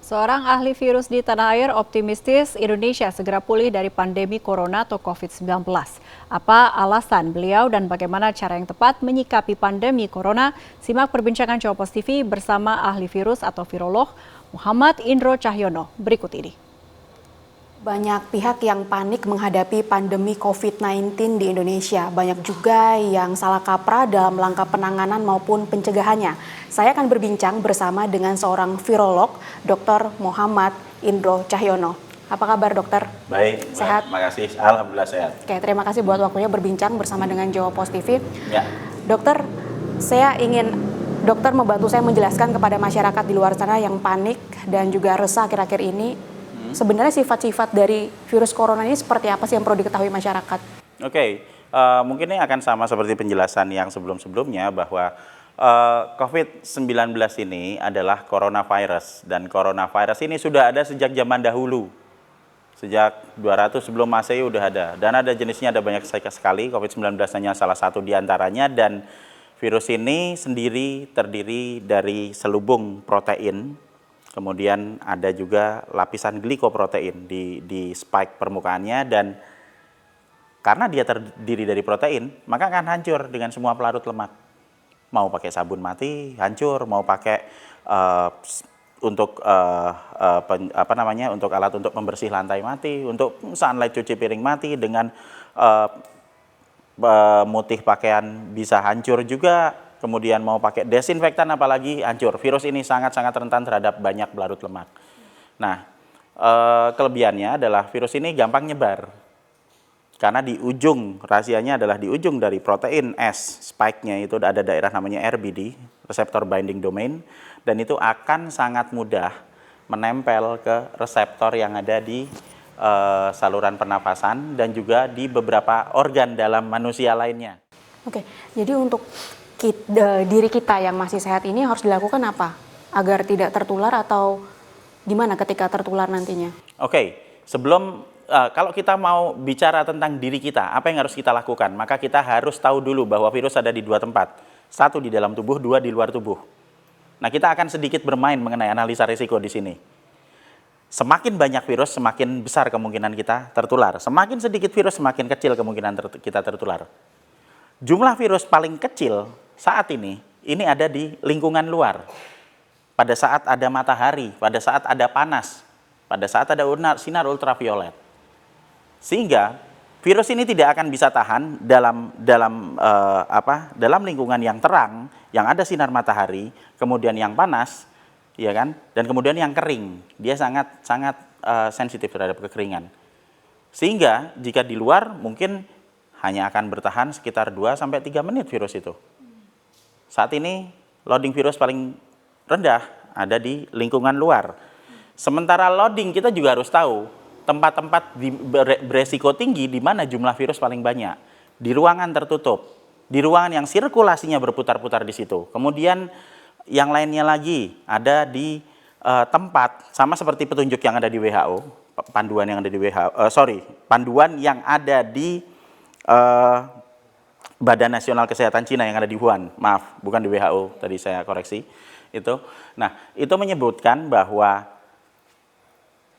Seorang ahli virus di tanah air optimistis Indonesia segera pulih dari pandemi corona atau COVID-19. Apa alasan beliau dan bagaimana cara yang tepat menyikapi pandemi corona? Simak perbincangan Jawa Post TV bersama ahli virus atau virolog Muhammad Indro Cahyono berikut ini. Banyak pihak yang panik menghadapi pandemi COVID-19 di Indonesia. Banyak juga yang salah kaprah dalam langkah penanganan maupun pencegahannya. Saya akan berbincang bersama dengan seorang virolog, Dr. Muhammad Indro Cahyono. Apa kabar, dokter? Baik, sehat? Makasih. Alhamdulillah sehat. Oke, terima kasih buat waktunya berbincang bersama dengan Jawa Post TV. Ya. Dokter, saya ingin dokter membantu saya menjelaskan kepada masyarakat di luar sana yang panik dan juga resah akhir-akhir ini. Sebenarnya sifat-sifat dari virus corona ini seperti apa sih yang perlu diketahui masyarakat? Oke, mungkin ini akan sama seperti penjelasan yang sebelum-sebelumnya bahwa COVID-19 ini adalah coronavirus. Dan coronavirus ini sudah ada sejak zaman dahulu. Sejak 200 sebelum Masehi udah ada. Dan ada jenisnya, ada banyak sekali. COVID-19 hanya salah satu diantaranya. Dan virus ini sendiri terdiri dari selubung protein. Kemudian ada juga lapisan glikoprotein di spike permukaannya, dan karena dia terdiri dari protein, maka akan hancur dengan semua pelarut lemak. Mau pakai sabun mati, hancur. Mau pakai untuk alat untuk membersih lantai mati, untuk sunlight cuci piring mati, dengan mutih pakaian bisa hancur juga. Kemudian mau pakai desinfektan apalagi hancur. Virus ini sangat-sangat rentan terhadap banyak pelarut lemak. Nah, kelebihannya adalah virus ini gampang nyebar. Karena di ujung, rahasianya adalah di ujung dari protein S, spike-nya itu ada daerah namanya RBD, reseptor binding domain, dan itu akan sangat mudah menempel ke reseptor yang ada di saluran pernafasan dan juga di beberapa organ dalam manusia lainnya. Oke, jadi untuk diri kita yang masih sehat ini harus dilakukan apa agar tidak tertular, atau gimana ketika tertular nantinya? Oke, sebelum kalau kita mau bicara tentang diri kita, apa yang harus kita lakukan? Maka kita harus tahu dulu bahwa virus ada di dua tempat. Satu di dalam tubuh, dua di luar tubuh. Nah, kita akan sedikit bermain mengenai analisa risiko di sini. Semakin banyak virus, semakin besar kemungkinan kita tertular. Semakin sedikit virus, semakin kecil kemungkinan kita tertular. Jumlah virus paling kecil saat ini ada di lingkungan luar. Pada saat ada matahari, pada saat ada panas, pada saat ada sinar ultraviolet. Sehingga virus ini tidak akan bisa tahan dalam lingkungan yang terang, yang ada sinar matahari, kemudian yang panas, ya kan? Dan kemudian yang kering. Dia sangat sensitif terhadap kekeringan. Sehingga jika di luar mungkin hanya akan bertahan sekitar 2-3 menit virus itu. Saat ini loading virus paling rendah ada di lingkungan luar. Sementara loading kita juga harus tahu tempat-tempat beresiko tinggi di mana jumlah virus paling banyak. Di ruangan tertutup, di ruangan yang sirkulasinya berputar-putar di situ. Kemudian yang lainnya lagi ada di tempat sama seperti petunjuk yang ada di WHO, panduan yang ada di panduan yang ada di Badan Nasional Kesehatan Cina yang ada di Wuhan, maaf, bukan di WHO, tadi saya koreksi itu. Nah, itu menyebutkan bahwa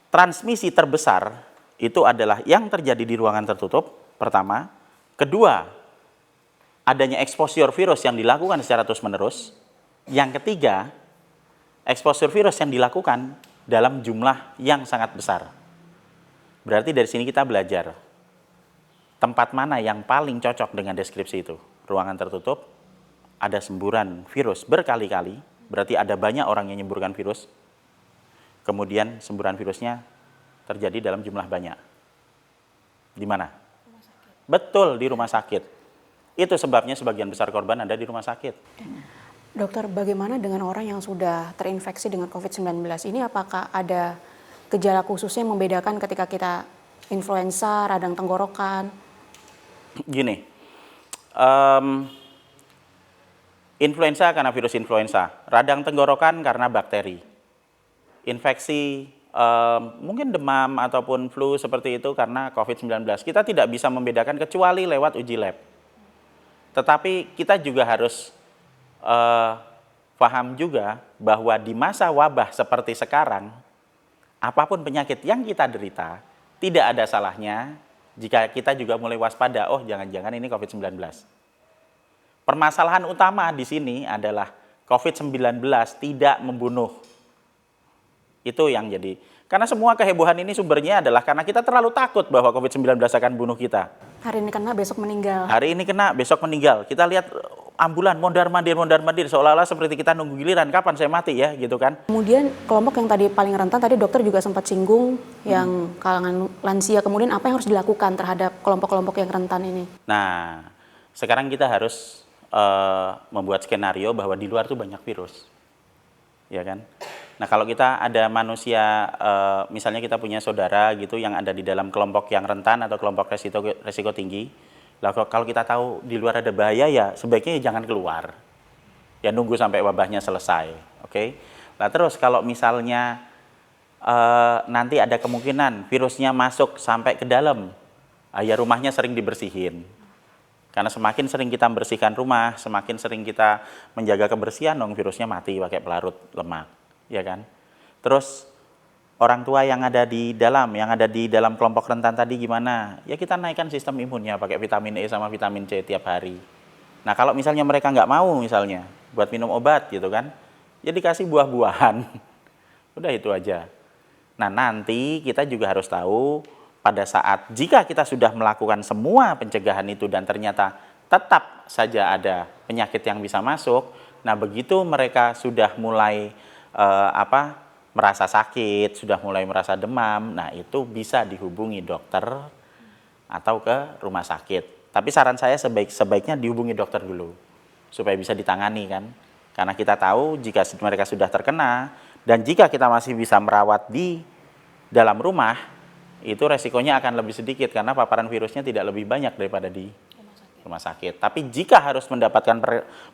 transmisi terbesar itu adalah yang terjadi di ruangan tertutup, pertama. Kedua, adanya exposure virus yang dilakukan secara terus-menerus. Yang ketiga, exposure virus yang dilakukan dalam jumlah yang sangat besar. Berarti dari sini kita belajar tempat mana yang paling cocok dengan deskripsi itu. Ruangan tertutup, ada semburan virus berkali-kali, berarti ada banyak orang yang menyemburkan virus. Kemudian semburan virusnya terjadi dalam jumlah banyak. Di mana? Rumah sakit. Betul, di rumah sakit. Itu sebabnya sebagian besar korban ada di rumah sakit. Dokter, bagaimana dengan orang yang sudah terinfeksi dengan COVID-19 ini? Apakah ada gejala khususnya yang membedakan ketika kita influenza, radang tenggorokan? Gini, influenza karena virus influenza, radang tenggorokan karena bakteri, infeksi mungkin demam ataupun flu seperti itu karena COVID-19. Kita tidak bisa membedakan kecuali lewat uji lab. Tetapi kita juga harus paham juga bahwa di masa wabah seperti sekarang, apapun penyakit yang kita derita, tidak ada salahnya jika kita juga mulai waspada, oh jangan-jangan ini COVID-19. Permasalahan utama di sini adalah COVID-19 tidak membunuh. Itu yang jadi. Karena semua kehebohan ini sumbernya adalah karena kita terlalu takut bahwa COVID-19 akan bunuh kita. Hari ini kena, besok meninggal. Hari ini kena, besok meninggal. Kita lihat ambulan, mondar-mandir, seolah-olah seperti kita nunggu giliran, kapan saya mati ya, gitu kan. Kemudian kelompok yang tadi paling rentan, tadi dokter juga sempat singgung, yang kalangan lansia, kemudian apa yang harus dilakukan terhadap kelompok-kelompok yang rentan ini? Nah, sekarang kita harus membuat skenario bahwa di luar tuh banyak virus. Ya kan? Nah, kalau kita ada manusia, misalnya kita punya saudara gitu yang ada di dalam kelompok yang rentan atau kelompok resiko tinggi, lah kalau kita tahu di luar ada bahaya ya sebaiknya jangan keluar. Ya nunggu sampai wabahnya selesai, oke? Nah, terus kalau misalnya nanti ada kemungkinan virusnya masuk sampai ke dalam, ya rumahnya sering dibersihin. Karena semakin sering kita membersihkan rumah, semakin sering kita menjaga kebersihan, dong virusnya mati pakai pelarut lemak, ya kan? Terus orang tua yang ada di dalam kelompok rentan tadi gimana? Ya kita naikkan sistem imunnya pakai vitamin E sama vitamin C tiap hari. Nah kalau misalnya mereka nggak mau misalnya buat minum obat gitu kan, ya dikasih buah-buahan. Udah itu aja. Nah nanti kita juga harus tahu pada saat jika kita sudah melakukan semua pencegahan itu dan ternyata tetap saja ada penyakit yang bisa masuk, nah begitu mereka sudah mulai merasa sakit, sudah mulai merasa demam, nah itu bisa dihubungi dokter atau ke rumah sakit. Tapi saran saya sebaiknya dihubungi dokter dulu supaya bisa ditangani kan. Karena kita tahu jika mereka sudah terkena dan jika kita masih bisa merawat di dalam rumah, itu resikonya akan lebih sedikit karena paparan virusnya tidak lebih banyak daripada di rumah sakit. Tapi jika harus mendapatkan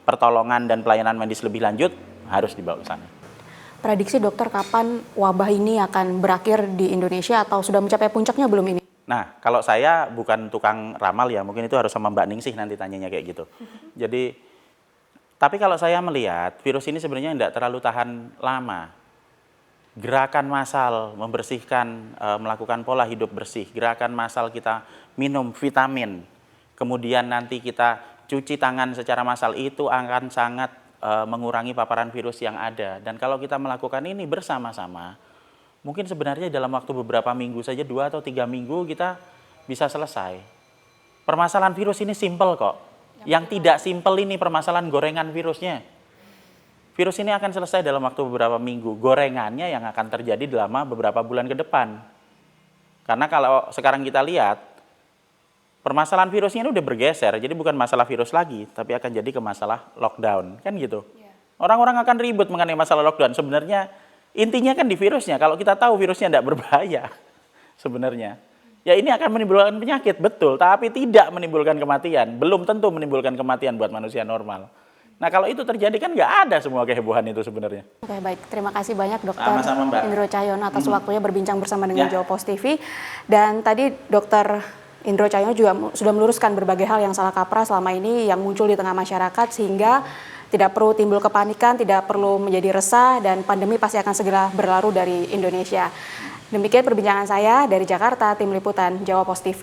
pertolongan dan pelayanan medis lebih lanjut, harus dibawa ke sana. Prediksi dokter kapan wabah ini akan berakhir di Indonesia atau sudah mencapai puncaknya belum ini? Nah, kalau saya bukan tukang ramal ya, mungkin itu harus sama Mbak Ningsih nanti tanyanya kayak gitu. Jadi, tapi kalau saya melihat virus ini sebenarnya tidak terlalu tahan lama. Gerakan massal membersihkan, melakukan pola hidup bersih, gerakan massal kita minum vitamin, kemudian nanti kita cuci tangan secara massal itu akan sangat mengurangi paparan virus yang ada. Dan kalau kita melakukan ini bersama-sama, mungkin sebenarnya dalam waktu beberapa minggu saja, 2 atau 3 minggu kita bisa selesai. Permasalahan virus ini simpel kok. Yang tidak simpel ini permasalahan gorengan virusnya. Virus ini akan selesai dalam waktu beberapa minggu. Gorengannya yang akan terjadi dalam beberapa bulan ke depan. Karena kalau sekarang kita lihat, permasalahan virusnya ini udah bergeser. Jadi bukan masalah virus lagi, tapi akan jadi ke masalah lockdown. Kan gitu. Orang-orang akan ribut mengenai masalah lockdown. Sebenarnya intinya kan di virusnya. Kalau kita tahu virusnya tidak berbahaya sebenarnya. Ya ini akan menimbulkan penyakit, betul. Tapi tidak menimbulkan kematian. Belum tentu menimbulkan kematian buat manusia normal. Nah kalau itu terjadi kan nggak ada semua kehebohan itu sebenarnya. Oke baik, terima kasih banyak Dokter Sama-sama, Mbak. Indro Cahyono atas waktunya berbincang bersama dengan Ya. Jawa Post TV. Dan tadi Dokter Indro Cahyono juga sudah meluruskan berbagai hal yang salah kaprah selama ini yang muncul di tengah masyarakat sehingga tidak perlu timbul kepanikan, tidak perlu menjadi resah dan pandemi pasti akan segera berlalu dari Indonesia. Demikian perbincangan saya dari Jakarta, tim liputan Jawa Post TV.